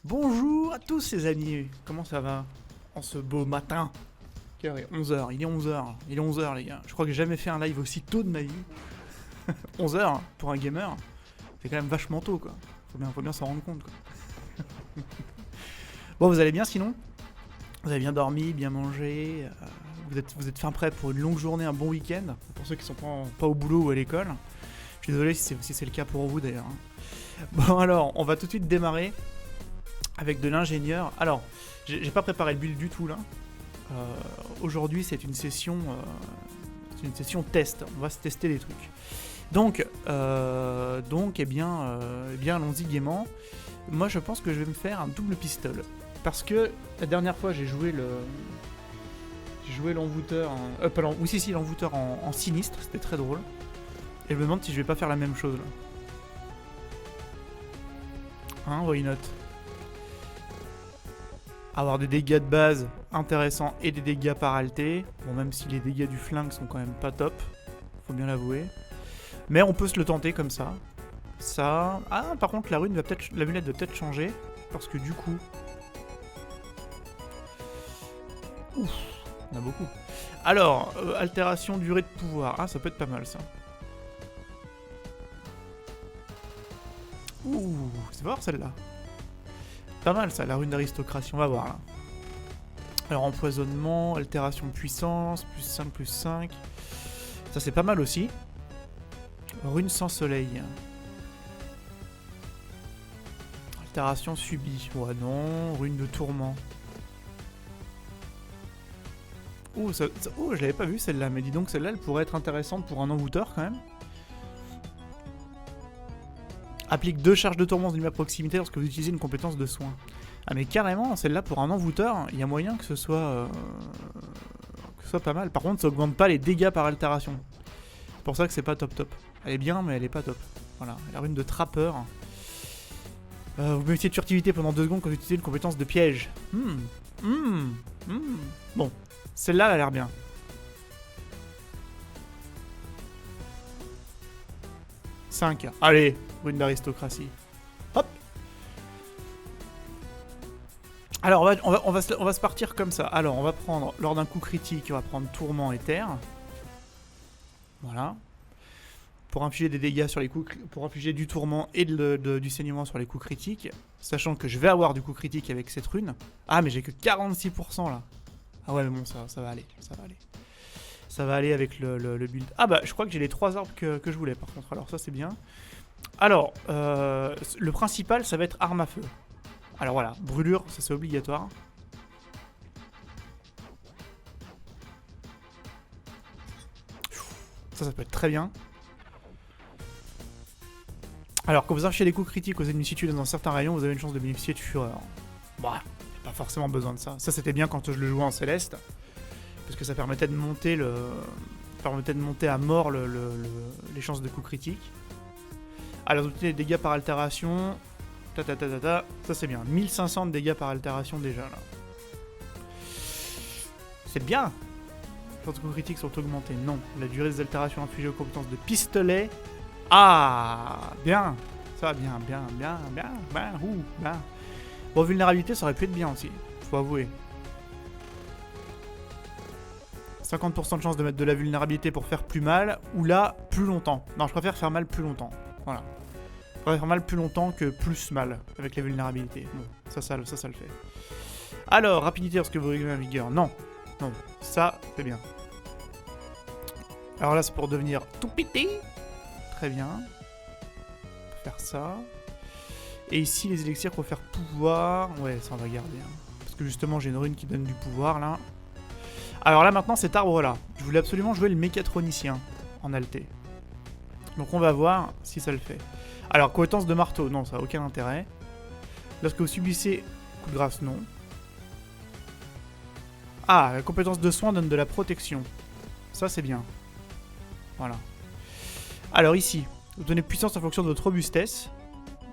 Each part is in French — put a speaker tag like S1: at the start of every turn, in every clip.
S1: Bonjour à tous les amis, comment ça va en ce beau matin? Quelle heure est 11h, il est 11h, il est 11h les gars. Je crois que j'ai jamais fait un live aussi tôt de ma vie. 11h pour un gamer, c'est quand même vachement tôt quoi. Faut bien s'en rendre compte quoi. Bon, vous allez bien sinon? Vous avez bien dormi, bien mangé, vous êtes fin prêt pour une longue journée, un bon week-end? Pour ceux qui sont pas au boulot ou à l'école. Je suis désolé si c'est le cas pour vous d'ailleurs. Bon alors, on va tout de suite démarrer avec de l'ingénieur. Alors, j'ai pas préparé le build du tout là. Aujourd'hui, c'est une session test. On va se tester des trucs. Donc, eh bien, allons-y gaiement. Moi, je pense que je vais me faire un double pistolet parce que la dernière fois, j'ai joué l'envoûteur. L'envoûteur en sinistre. C'était très drôle. Et je me demande si je vais pas faire la même chose là. Hein, why not? Avoir des dégâts de base intéressants et des dégâts par alté. Bon, même si les dégâts du flingue sont quand même pas top, faut bien l'avouer. Mais on peut se le tenter comme ça. Ça. Ah, par contre, l'amulette va peut-être changer. Parce que du coup. Ouf, on a beaucoup. Alors, altération durée de pouvoir. Ah, ça peut être pas mal ça. Ouh, c'est fort celle-là. Pas mal ça, la rune d'aristocratie, on va voir là. Alors empoisonnement, altération de puissance, plus 5, plus 5. Ça c'est pas mal aussi. Rune sans soleil. Altération subie. Ouais non, rune de tourment. Oh, je l'avais pas vu celle-là, mais dis donc celle-là elle pourrait être intéressante pour un envoûteur quand même. Applique 2 charges de tourment d'une à proximité lorsque vous utilisez une compétence de soin. Ah mais carrément, celle-là pour un envoûteur, il y a moyen que ce soit pas mal. Par contre, ça augmente pas les dégâts par altération. C'est pour ça que c'est pas top. Elle est bien, mais elle est pas top. Voilà, la rune de trappeur. Vous bénéficiez de furtivité pendant 2 secondes quand vous utilisez une compétence de piège. Bon, celle-là, elle a l'air bien. « 5. Allez, rune d'aristocratie. Hop. Alors, on va se partir comme ça. Alors, on va prendre, lors d'un coup critique, on va prendre tourment et terre. Voilà. Pour infliger des dégâts sur les coups, pour infliger du tourment et du saignement sur les coups critiques. Sachant que je vais avoir du coup critique avec cette rune. Ah, mais j'ai que 46% là. Ah ouais, mais bon, ça va aller. Ça va aller avec le build. Ah bah, je crois que j'ai les 3 arbres que je voulais par contre. Alors, ça, c'est bien. Alors, le principal, ça va être arme à feu. Alors voilà, brûlure, ça c'est obligatoire. Ça peut être très bien. Alors, quand vous arrachez des coups critiques aux ennemis situés dans un certain rayon, vous avez une chance de bénéficier de fureur. Bah, pas forcément besoin de ça. Ça c'était bien quand je le jouais en céleste. Parce que ça permettait de monter à mort les chances de coups critiques. Alors, les dégâts par altération. Ça c'est bien. 1500 de dégâts par altération déjà là. C'est bien. Les chances de coups critiques sont augmentées. Non. La durée des altérations infligées aux compétences de pistolet. Ah, bien. Ça va bien. Bon, vulnérabilité, ça aurait pu être bien aussi. Faut avouer. 50% de chance de mettre de la vulnérabilité pour faire plus mal. Ou là, plus longtemps. Non, je préfère faire mal plus longtemps. Voilà. Je préfère faire mal plus longtemps que plus mal avec la vulnérabilité. Bon, ça le fait. Alors, rapidité lorsque vous réglez la vigueur. Non. Ça, c'est bien. Alors là, c'est pour devenir tout pété. Très bien. On peut faire ça. Et ici, les élixirs pour faire pouvoir. Ouais, ça on va garder. Hein. Parce que justement, j'ai une rune qui donne du pouvoir là. Alors là, maintenant, cet arbre là. Je voulais absolument jouer le mécatronicien en alté. Donc on va voir si ça le fait. Alors, compétence de marteau. Non, ça n'a aucun intérêt. Lorsque vous subissez coup de grâce, non. Ah, la compétence de soin donne de la protection. Ça, c'est bien. Voilà. Alors ici, vous donnez puissance en fonction de votre robustesse.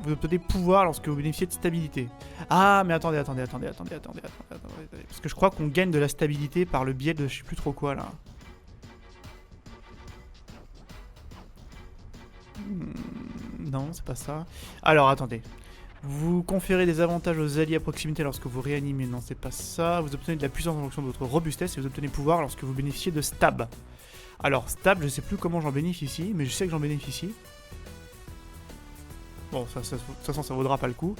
S1: Vous obtenez pouvoir lorsque vous bénéficiez de stabilité. Ah, mais attendez. Parce que je crois qu'on gagne de la stabilité par le biais de je sais plus trop quoi là. Non, c'est pas ça. Alors, attendez. Vous conférez des avantages aux alliés à proximité lorsque vous réanimez. Non, c'est pas ça. Vous obtenez de la puissance en fonction de votre robustesse et vous obtenez pouvoir lorsque vous bénéficiez de stab. Alors, stab, je sais plus comment j'en bénéficie, mais je sais que j'en bénéficie. Bon, de toute façon, ça vaudra pas le coup.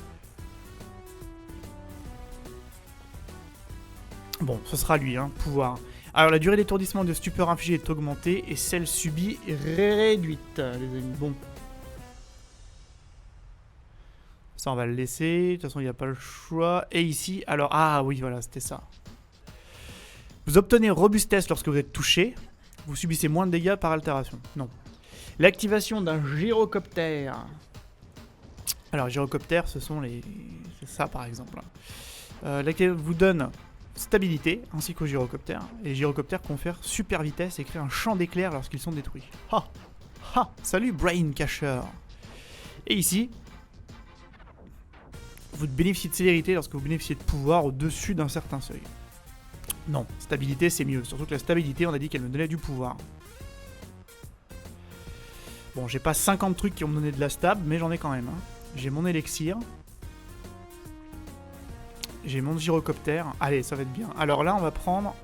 S1: Bon, ce sera lui, hein, pouvoir. Alors, la durée d'étourdissement de stupeur infligée est augmentée et celle subie est réduite, les amis. Bon. Ça, on va le laisser. De toute façon, il n'y a pas le choix. Et ici, alors... Ah oui, voilà, c'était ça. Vous obtenez robustesse lorsque vous êtes touché. Vous subissez moins de dégâts par altération. Non. L'activation d'un gyrocoptère. Alors, gyrocoptère, ce sont les... C'est ça, par exemple. Laquelle vous donne stabilité, ainsi qu'au gyrocoptère. Et les gyrocoptères confèrent super vitesse et créent un champ d'éclairs lorsqu'ils sont détruits. Ha! Ha! Salut, Brain Catcher. Et ici... Vous bénéficiez de célérité lorsque vous bénéficiez de pouvoir au-dessus d'un certain seuil. Non, stabilité c'est mieux. Surtout que la stabilité, on a dit qu'elle me donnait du pouvoir. Bon, j'ai pas 50 trucs qui vont me donner de la stab, mais j'en ai quand même. Hein. J'ai mon élixir. J'ai mon gyrocoptère. Allez, ça va être bien. Alors là, on va prendre...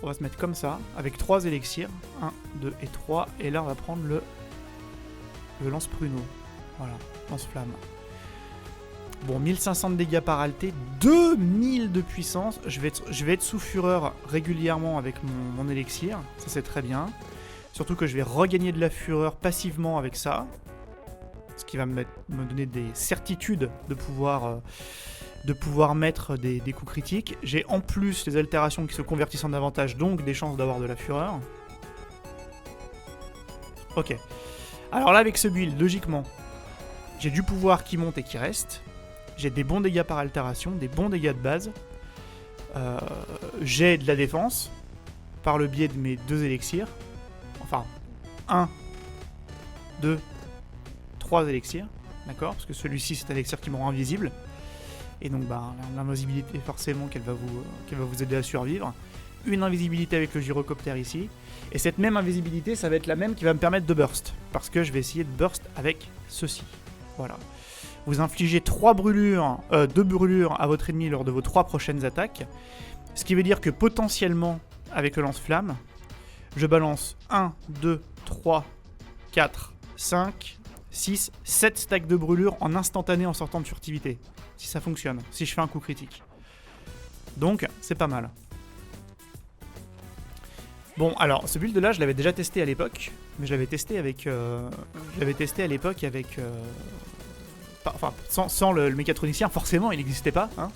S1: On va se mettre comme ça, avec 3 élixirs. 1, 2 et 3. Et là, on va prendre le lance-pruneau. Voilà, lance-flamme. Bon, 1500 de dégâts par alté, 2000 de puissance. Je vais être sous fureur régulièrement avec mon élixir. Ça, c'est très bien. Surtout que je vais regagner de la fureur passivement avec ça. Ce qui va me donner des certitudes de pouvoir mettre des coups critiques. J'ai en plus les altérations qui se convertissent en avantage, donc des chances d'avoir de la fureur. Ok. Alors là, avec ce build, logiquement, j'ai du pouvoir qui monte et qui reste. J'ai des bons dégâts par altération, des bons dégâts de base. J'ai de la défense par le biais de mes 2 élixirs. Enfin, 1, 2, 3 élixirs. D'accord? Parce que celui-ci, c'est un élixir qui me rend invisible. Et donc, bah, l'invisibilité, forcément, qu'elle va vous aider à survivre. Une invisibilité avec le gyrocoptère ici. Et cette même invisibilité, ça va être la même qui va me permettre de burst. Parce que je vais essayer de burst avec ceci. Voilà. Vous infligez 2 brûlures à votre ennemi lors de vos 3 prochaines attaques. Ce qui veut dire que potentiellement, avec le lance-flamme, je balance 1, 2, 3, 4, 5, 6, 7 stacks de brûlure en instantané en sortant de furtivité. Si ça fonctionne, si je fais un coup critique. Donc, c'est pas mal. Bon, alors, ce build là, je l'avais déjà testé à l'époque. Mais je l'avais testé avec... Enfin, sans le mécatronicien, forcément, il n'existait pas. Hein.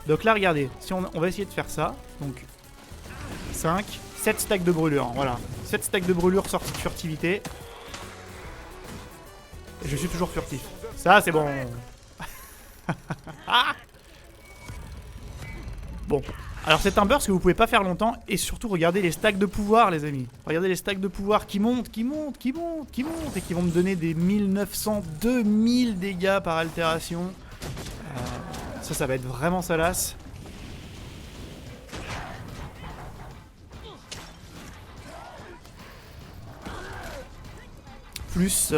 S1: Donc là, regardez, si on va essayer de faire ça. Donc, 5, 7 stacks de brûlure. Voilà, 7 stacks de brûlure sortis de furtivité. Et je suis toujours furtif. Ça, c'est bon. Ah bon. Alors, c'est un burst que vous pouvez pas faire longtemps. Et surtout, regardez les stacks de pouvoir, les amis. Regardez les stacks de pouvoir qui montent. Et qui vont me donner des 1900, 2000 dégâts par altération. Ça va être vraiment salace. Plus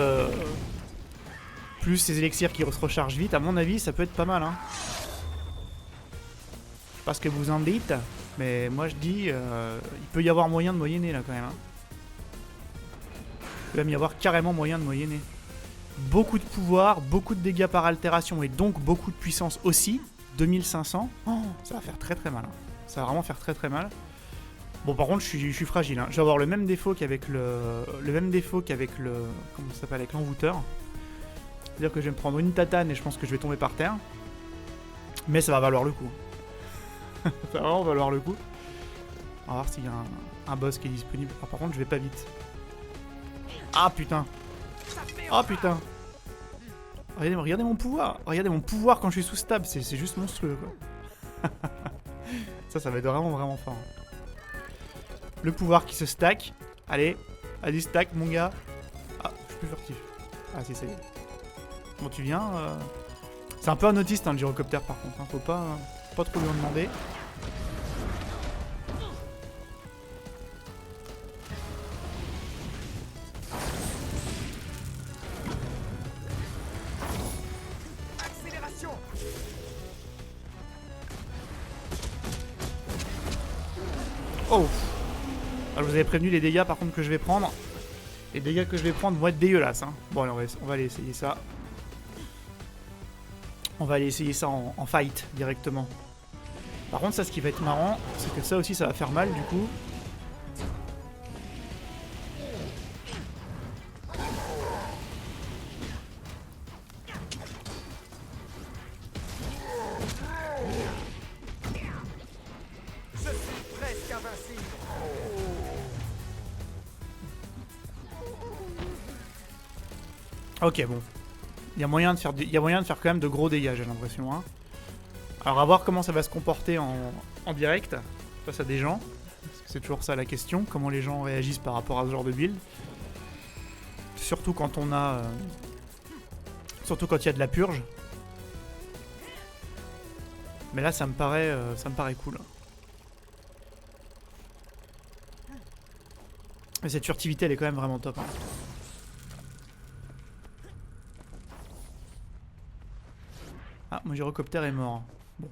S1: ces élixirs qui se rechargent vite. À mon avis, ça peut être pas mal, hein. Je sais pas ce que vous en dites, mais moi je dis, il peut y avoir moyen de moyenner là quand même. Hein. Il peut même y avoir carrément moyen de moyenner. Beaucoup de pouvoir, beaucoup de dégâts par altération et donc beaucoup de puissance aussi. 2500. Oh, ça va faire très très mal. Hein. Ça va vraiment faire très très mal. Bon, par contre, je suis fragile. Hein. Je vais avoir le même défaut qu'avec le comment ça s'appelle, avec l'envoûteur. C'est-à-dire que je vais me prendre une tatane et je pense que je vais tomber par terre. Mais ça va valoir le coup. Ça va vraiment valoir le coup. On va voir s'il y a un boss qui est disponible. Ah, par contre, je vais pas vite. Ah putain. Ah putain. Regardez mon pouvoir. Regardez mon pouvoir quand je suis sous stab. C'est juste monstrueux quoi. Ça va être vraiment vraiment fort. Le pouvoir qui se stack. Allez. Allez stack mon gars. Ah, je suis plus furtif. Ah si, ça y est. Bon, tu viens. C'est un peu un autiste hein, le gyrocoptère par contre. Hein. Faut pas trop lui en demander. Oh. Alors, je vous avais prévenu les dégâts par contre que je vais prendre. Les dégâts que je vais prendre vont être dégueulasses. Hein. Bon, allez, on va aller essayer ça. On va aller essayer ça en fight directement. Par contre, ça, ce qui va être marrant, c'est que ça aussi, ça va faire mal du coup. Ok, bon. Il y a moyen de faire quand même de gros dégâts, j'ai l'impression. Hein. Alors, à voir comment ça va se comporter en direct face à des gens. Parce que c'est toujours ça la question. Comment les gens réagissent par rapport à ce genre de build. Surtout quand on a... surtout quand il y a de la purge. Mais là, ça me paraît cool. Mais cette furtivité, elle est quand même vraiment top. Hein. Ah, mon gyrocoptère est mort. Bon.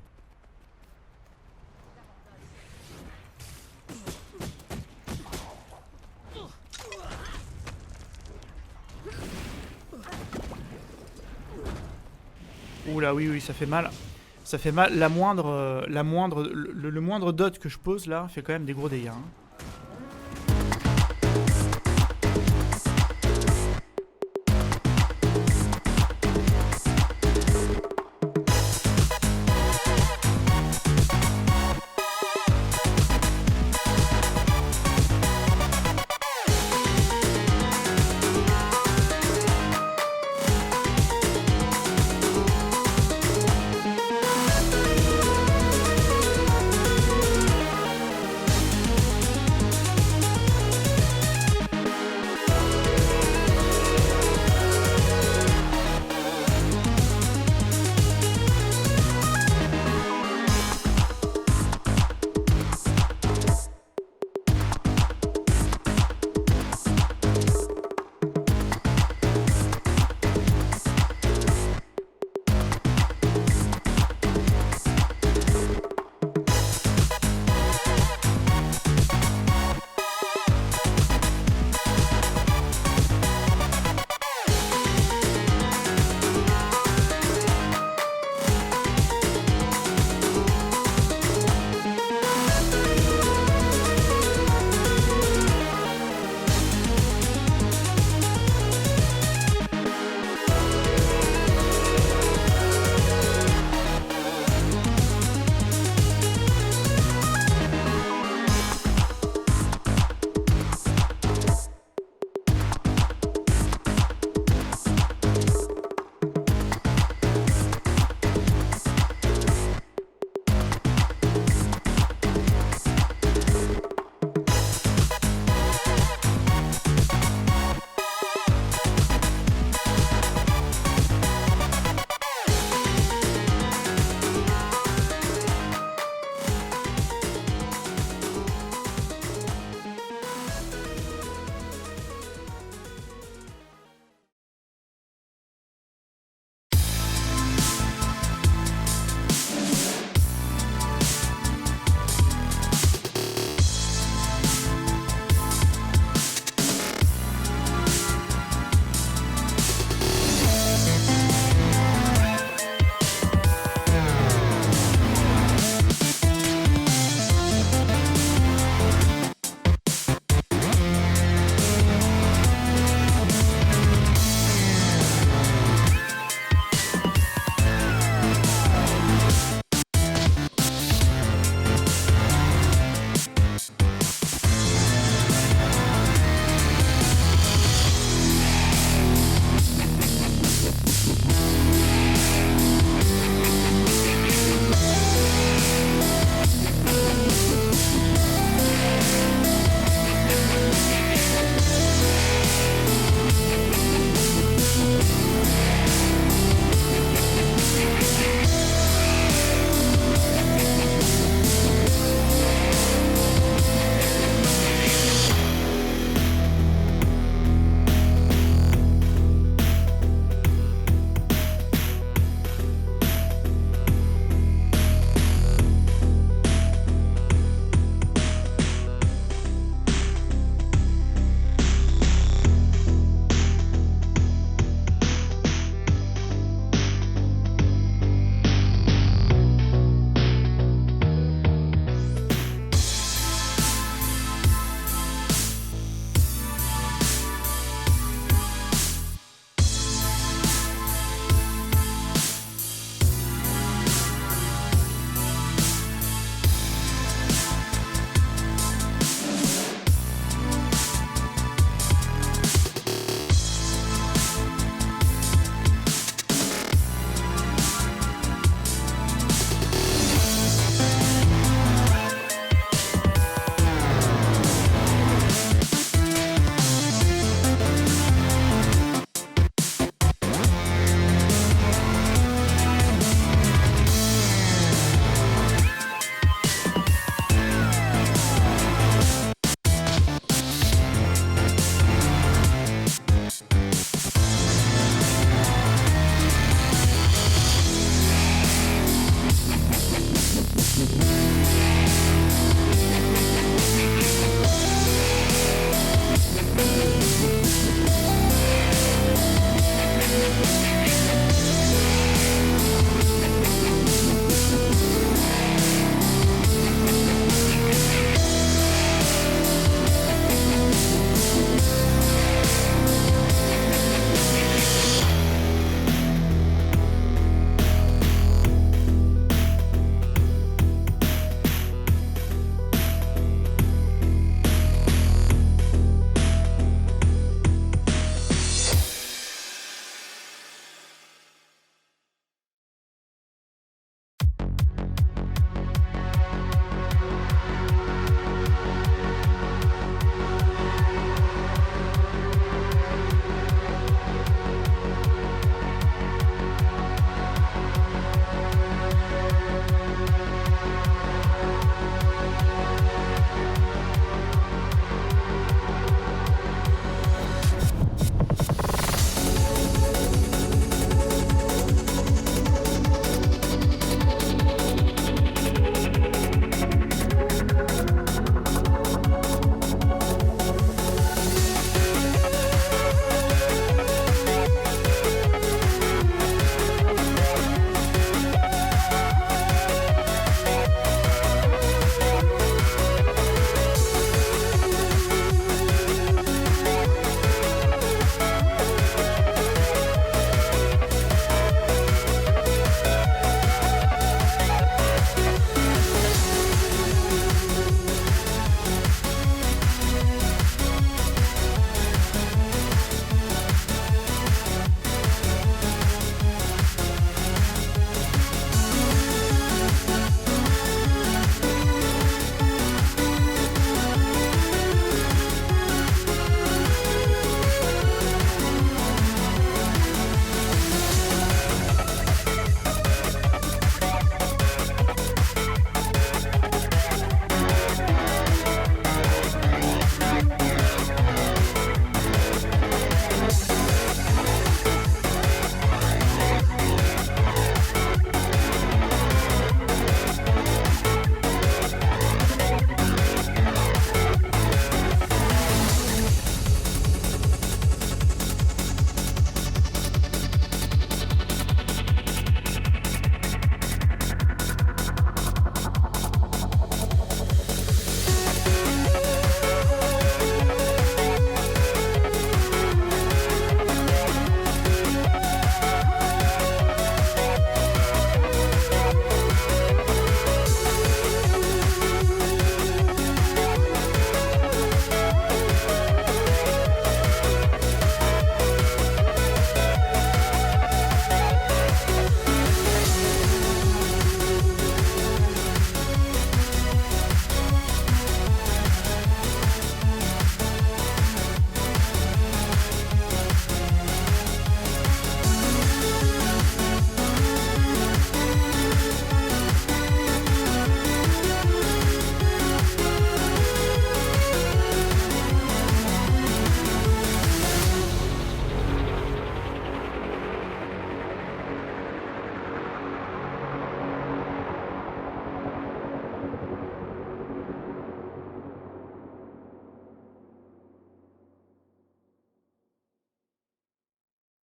S1: Oula, oui, ça fait mal. Ça fait mal. Le moindre dot que je pose là fait quand même des gros dégâts. Hein.